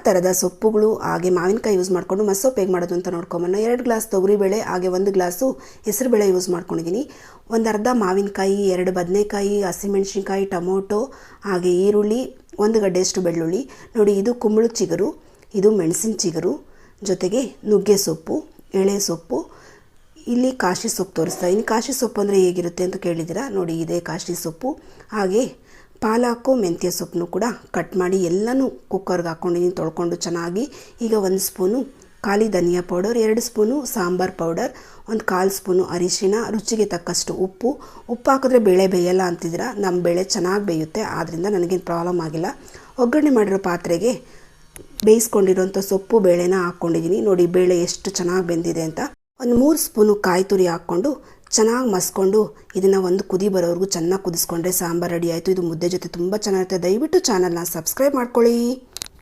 ಥರದ ಸೊಪ್ಪುಗಳು ಹಾಗೆ ಮಾವಿನಕಾಯಿ ಯೂಸ್ ಮಾಡಿಕೊಂಡು ಮಸ್ಸೊಪ್ಪು ಹೇಗೆ ಮಾಡೋದು ಅಂತ ನೋಡ್ಕೊಂಬನ್ನ. 2 ಗ್ಲಾಸ್ ತೊಗರಿಬೇಳೆ ಹಾಗೆ 1 ಗ್ಲಾಸು ಹೆಸರುಬೇಳೆ ಯೂಸ್ ಮಾಡ್ಕೊಂಡಿದ್ದೀನಿ. ಒಂದು ಅರ್ಧ ಮಾವಿನಕಾಯಿ, 2 ಬದನೆಕಾಯಿ, ಹಸಿಮೆಣಸಿನ್ಕಾಯಿ, ಟೊಮೊಟೊ ಹಾಗೆ ಈರುಳ್ಳಿ, 1 ಗಡ್ಡೆಯಷ್ಟು ಬೆಳ್ಳುಳ್ಳಿ. ನೋಡಿ, ಇದು ಕುಂಬಳದ ಚಿಗುರು, ಇದು ಮೆಣಸಿನ ಚಿಗುರು, ಜೊತೆಗೆ ನುಗ್ಗೆ ಸೊಪ್ಪು, ಎಳೆ ಸೊಪ್ಪು. ಇಲ್ಲಿ ಕಾಶಿ ಸೊಪ್ಪು ತೋರಿಸ್ತಾ ಇನ್ನು ಕಾಶಿ ಸೊಪ್ಪು ಅಂದರೆ ಹೇಗಿರುತ್ತೆ ಅಂತ ಕೇಳಿದ್ದೀರಾ. ನೋಡಿ, ಇದೇ ಕಾಶಿ ಸೊಪ್ಪು. ಹಾಗೆ ಪಾಲಕು, ಮೆಂತ್ಯ ಸೊಪ್ಪನ್ನು ಕೂಡ ಕಟ್ ಮಾಡಿ ಎಲ್ಲನೂ ಕುಕ್ಕರ್ಗೆ ಹಾಕ್ಕೊಂಡಿದ್ದೀನಿ ತೊಳ್ಕೊಂಡು ಚೆನ್ನಾಗಿ. ಈಗ 1 ಸ್ಪೂನು ಖಾಲಿ ಧನಿಯಾ powder, 2 spoon sambar powder, 1/4 spoon ಅರಿಶಿಣ, ರುಚಿಗೆ ತಕ್ಕಷ್ಟು ಉಪ್ಪು. ಉಪ್ಪು ಹಾಕಿದ್ರೆ ಬೇಳೆ ಬೇಯಲ್ಲ ಅಂತಿದ್ದೀರಾ, ನಮ್ಮ ಬೇಳೆ ಚೆನ್ನಾಗಿ ಬೇಯುತ್ತೆ, ಆದ್ದರಿಂದ ನನಗೇನು ಪ್ರಾಬ್ಲಮ್ ಆಗಿಲ್ಲ. ಒಗ್ಗರಣೆ ಮಾಡಿರೋ ಪಾತ್ರೆಗೆ ಬೇಯಿಸ್ಕೊಂಡಿರೋಂಥ ಸೊಪ್ಪು ಬೇಳೆನ ಹಾಕ್ಕೊಂಡಿದ್ದೀನಿ. ನೋಡಿ, ಬೇಳೆ ಎಷ್ಟು ಚೆನ್ನಾಗಿ ಬೆಂದಿದೆ ಅಂತ. 3 ಸ್ಪೂನು ಕಾಯಿ ತುರಿ ಹಾಕ್ಕೊಂಡು ಚೆನ್ನಾಗಿ ಮಸ್ಕೊಂಡು ಇದನ್ನು ಒಂದು ಕುದಿ ಬರೋವರೆಗೂ ಚೆನ್ನಾಗಿ ಕುದಿಸ್ಕೊಂಡ್ರೆ ಸಾಂಬಾರು ರೆಡಿ ಆಯಿತು. ಇದು ಮುದ್ದೆ ಜೊತೆ ತುಂಬ ಚೆನ್ನಾಗಿರುತ್ತೆ. ದಯವಿಟ್ಟು ಚಾನಲ್ನ ಸಬ್ಸ್ಕ್ರೈಬ್ ಮಾಡ್ಕೊಳ್ಳಿ.